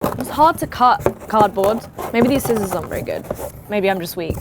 It's hard to cut cardboard. Maybe these scissors aren't very good. Maybe I'm just weak.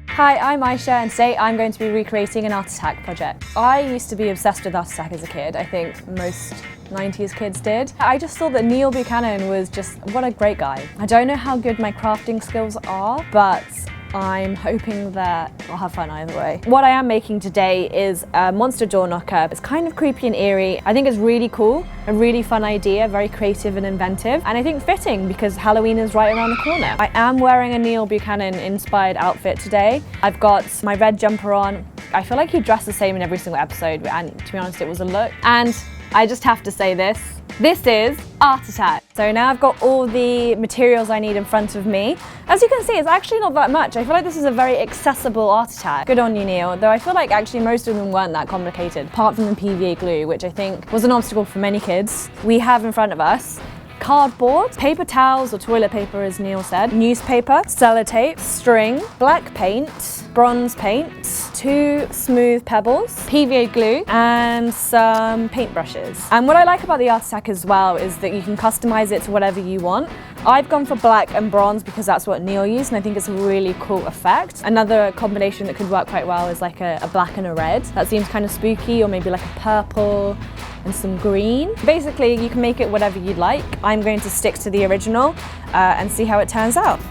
Hi, I'm Ayesha, and today I'm going to be recreating an Art Attack project. I used to be obsessed with Art Attack as a kid. I think most 90s kids did. I just thought that Neil Buchanan was just, what a great guy. I don't know how good my crafting skills are, but I'm hoping that I'll have fun either way. What I am making today is a monster door knocker. It's kind of creepy and eerie. I think it's really cool, a really fun idea, very creative and inventive, and I think fitting because Halloween is right around the corner. I am wearing a Neil Buchanan inspired outfit today. I've got my red jumper on. I feel like he dressed the same in every single episode, and to be honest, it was a look. And I just have to say this is Art Attack. So now I've got all the materials I need in front of me. As you can see, it's actually not that much. I feel like this is a very accessible Art Attack. Good on you, Neil. Though I feel like actually most of them weren't that complicated, apart from the PVA glue, which I think was an obstacle for many kids. We have in front of us cardboard, paper towels or toilet paper as Neil said, newspaper, sellotape, string, black paint, bronze paint, 2 smooth pebbles, PVA glue and some paintbrushes. And what I like about the Art Attack as well is that you can customize it to whatever you want. I've gone for black and bronze because that's what Neil used and I think it's a really cool effect. Another combination that could work quite well is like a black and a red. That seems kind of spooky, or maybe like a purple and some green. Basically, you can make it whatever you'd like. I'm going to stick to the original and see how it turns out.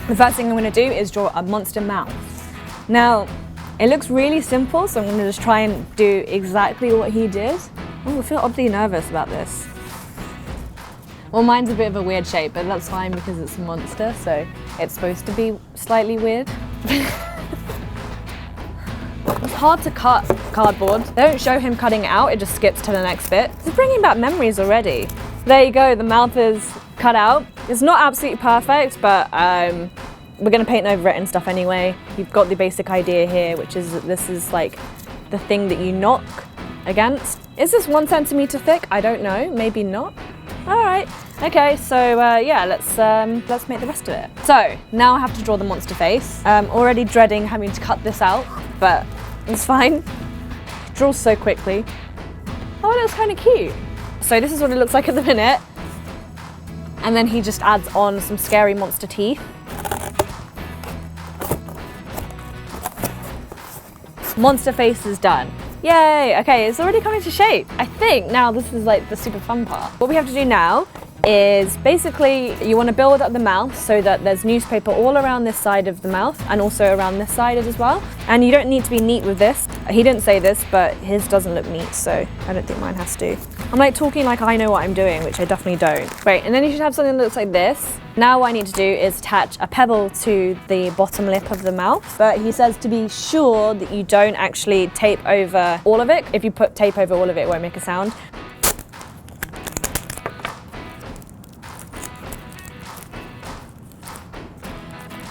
The first thing I'm going to do is draw a monster mouth. Now, it looks really simple, so I'm going to just try and do exactly what he did. Oh, I feel oddly nervous about this. Well, mine's a bit of a weird shape, but that's fine because it's a monster, so it's supposed to be slightly weird. It's hard to cut cardboard. They don't show him cutting it out, it just skips to the next bit. It's bringing back memories already. There you go, the mouth is cut out. It's not absolutely perfect, but we're gonna paint over it and stuff anyway. You've got the basic idea here, which is that this is like the thing that you knock against. Is this 1 centimeter thick? I don't know, maybe not. All right, okay, so yeah, let's make the rest of it. So now I have to draw the monster face. Already dreading having to cut this out, but it's fine. It draws so quickly. Oh, it looks kind of cute. So this is what it looks like at the minute. And then he just adds on some scary monster teeth. Monster face is done. Yay, okay, it's already coming to shape. I think now this is like the super fun part. What we have to do now is basically you want to build up the mouth so that there's newspaper all around this side of the mouth and also around this side as well. And you don't need to be neat with this. He didn't say this, but his doesn't look neat, so I don't think mine has to. I'm like talking like I know what I'm doing, which I definitely don't. Great, and then you should have something that looks like this. Now what I need to do is attach a pebble to the bottom lip of the mouth, but he says to be sure that you don't actually tape over all of it. If you put tape over all of it, it won't make a sound.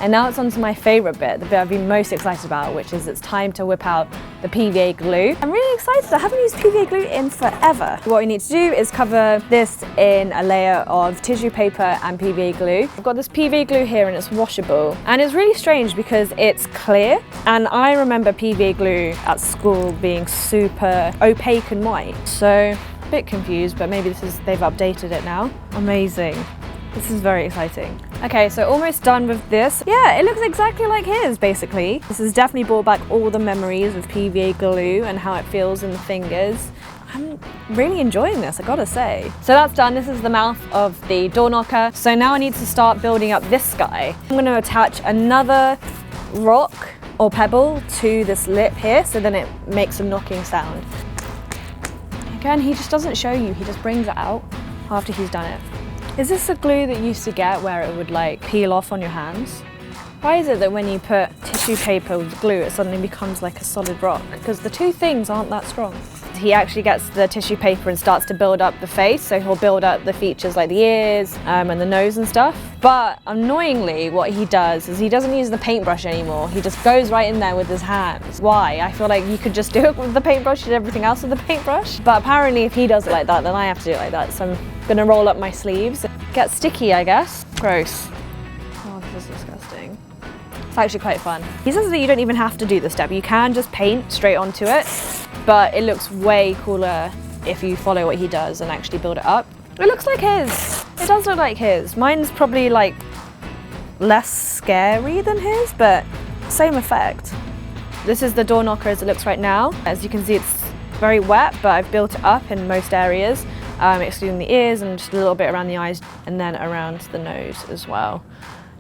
And now it's on to my favourite bit, the bit I've been most excited about, which is it's time to whip out the PVA glue. I'm really excited, I haven't used PVA glue in forever. What we need to do is cover this in a layer of tissue paper and PVA glue. I've got this PVA glue here and it's washable. And it's really strange because it's clear. And I remember PVA glue at school being super opaque and white. So, a bit confused, but maybe they've updated it now. Amazing. This is very exciting. Okay, so almost done with this. Yeah, it looks exactly like his, basically. This has definitely brought back all the memories of PVA glue and how it feels in the fingers. I'm really enjoying this, I gotta say. So that's done, this is the mouth of the door knocker. So now I need to start building up this guy. I'm gonna attach another rock or pebble to this lip here, so then it makes a knocking sound. Again, he just doesn't show you, he just brings it out after he's done it. Is this the glue that you used to get where it would like peel off on your hands? Why is it that when you put tissue paper with glue, it suddenly becomes like a solid rock? Because the two things aren't that strong. He actually gets the tissue paper and starts to build up the face, so he'll build up the features like the ears and the nose and stuff. But annoyingly, what he does is he doesn't use the paintbrush anymore. He just goes right in there with his hands. Why? I feel like you could just do it with the paintbrush and everything else with the paintbrush. But apparently if he does it like that, then I have to do it like that. So I'm gonna roll up my sleeves. Get sticky, I guess. Gross. Oh, this is disgusting. It's actually quite fun. He says that you don't even have to do this step. You can just paint straight onto it, but it looks way cooler if you follow what he does and actually build it up. It looks like his. It does look like his. Mine's probably like less scary than his, but same effect. This is the door knocker as it looks right now. As you can see, it's very wet, but I've built it up in most areas, excluding the ears and just a little bit around the eyes and then around the nose as well.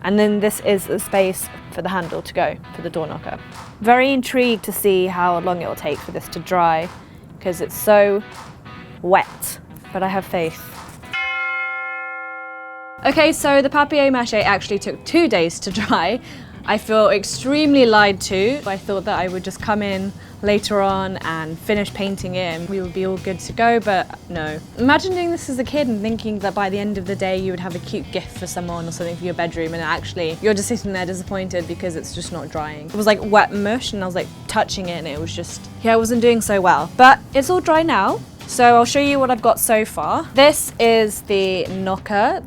And then this is the space for the handle to go for the door knocker. Very intrigued to see how long it will take for this to dry because it's so wet, but I have faith. Okay, so the papier-mâché actually took 2 days to dry. I feel extremely lied to. I thought that I would just come in later on and finish painting it and we would be all good to go, but no. Imagine doing this as a kid and thinking that by the end of the day you would have a cute gift for someone or something for your bedroom, and actually you're just sitting there disappointed because it's just not drying. It was like wet mush and I was like touching it and it was just, yeah, I wasn't doing so well. But it's all dry now, so I'll show you what I've got so far. This is the knocker.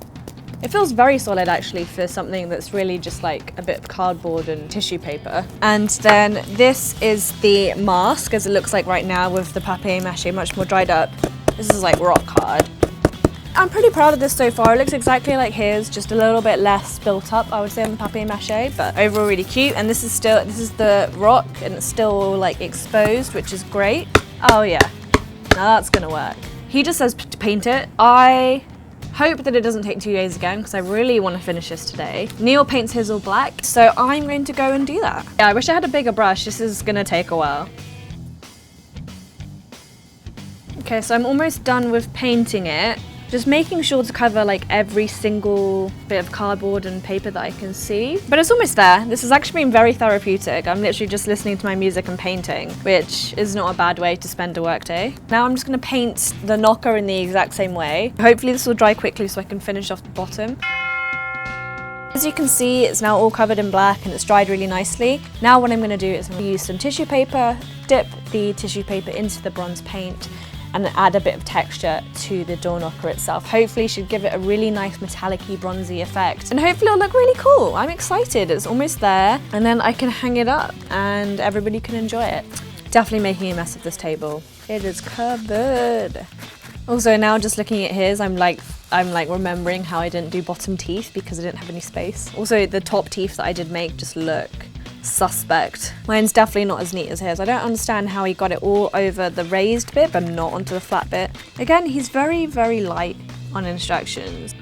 It feels very solid actually for something that's really just like a bit of cardboard and tissue paper. And then this is the mask as it looks like right now with the papier-mâché much more dried up. This is like rock hard. I'm pretty proud of this so far. It looks exactly like his, just a little bit less built up, I would say, on the papier-mâché, but overall really cute. And this is the rock and it's still like exposed, which is great. Oh yeah, now that's gonna work. He just says to paint it. I hope that it doesn't take 2 days again because I really want to finish this today. Neil paints his all black, so I'm going to go and do that. Yeah, I wish I had a bigger brush. This is going to take a while. Okay, so I'm almost done with painting it. Just making sure to cover like every single bit of cardboard and paper that I can see. But it's almost there. This has actually been very therapeutic. I'm literally just listening to my music and painting, which is not a bad way to spend a work day. Now I'm just gonna paint the knocker in the exact same way. Hopefully this will dry quickly so I can finish off the bottom. As you can see, it's now all covered in black and it's dried really nicely. Now what I'm gonna do is I'm gonna use some tissue paper, dip the tissue paper into the bronze paint, and add a bit of texture to the door knocker itself. Hopefully should give it a really nice metallic-y, bronzy effect. And hopefully it'll look really cool. I'm excited, it's almost there. And then I can hang it up and everybody can enjoy it. Definitely making a mess of this table. It is covered. Also now just looking at his, I'm like remembering how I didn't do bottom teeth because I didn't have any space. Also the top teeth that I did make just look suspect. Mine's definitely not as neat as his. I don't understand how he got it all over the raised bit but not onto the flat bit. Again, he's very, very light on instructions.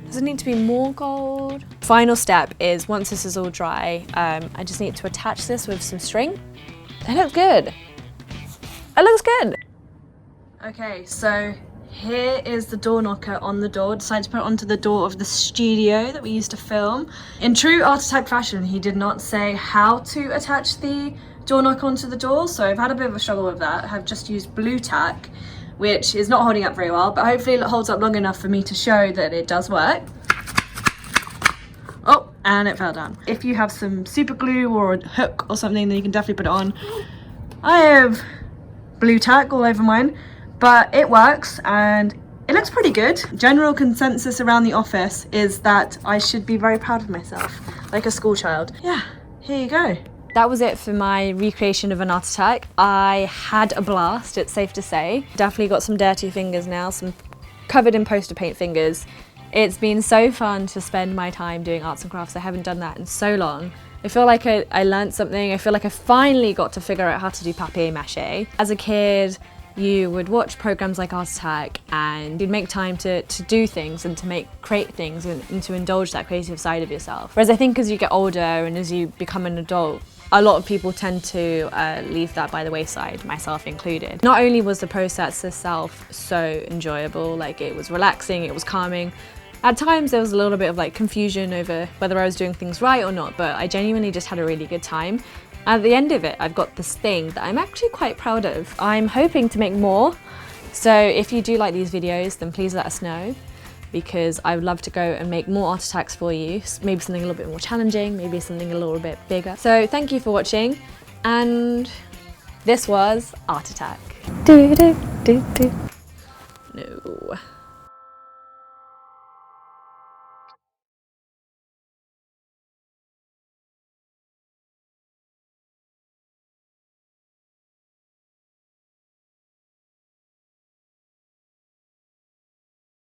Does it need to be more gold? Final step is once this is all dry, I just need to attach this with some string. It looks good. It looks good. Okay, so here is the door knocker on the door. Decided to put it onto the door of the studio that we used to film. In true Art Attack fashion, he did not say how to attach the door knocker onto the door, so I've had a bit of a struggle with that. I've just used blue tack, which is not holding up very well, but hopefully it holds up long enough for me to show that it does work. Oh, and it fell down. If you have some super glue or a hook or something, then you can definitely put it on. I have blue tack all over mine, but it works and it looks pretty good. General consensus around the office is that I should be very proud of myself, like a school child. Yeah, here you go. That was it for my recreation of an art attack. I had a blast, it's safe to say. Definitely got some dirty fingers now, some covered in poster paint fingers. It's been so fun to spend my time doing arts and crafts. I haven't done that in so long. I feel like I learned something. I feel like I finally got to figure out how to do papier-mâché. As a kid, you would watch programs like Art Attack and you'd make time to do things and to create things and to indulge that creative side of yourself. Whereas I think as you get older and as you become an adult, a lot of people tend to leave that by the wayside, myself included. Not only was the process itself so enjoyable, like it was relaxing, it was calming, at times there was a little bit of like confusion over whether I was doing things right or not, but I genuinely just had a really good time. At the end of it, I've got this thing that I'm actually quite proud of. I'm hoping to make more, so if you do like these videos, then please let us know, because I would love to go and make more art attacks for you. Maybe something a little bit more challenging, maybe something a little bit bigger. So thank you for watching, and this was Art Attack. No.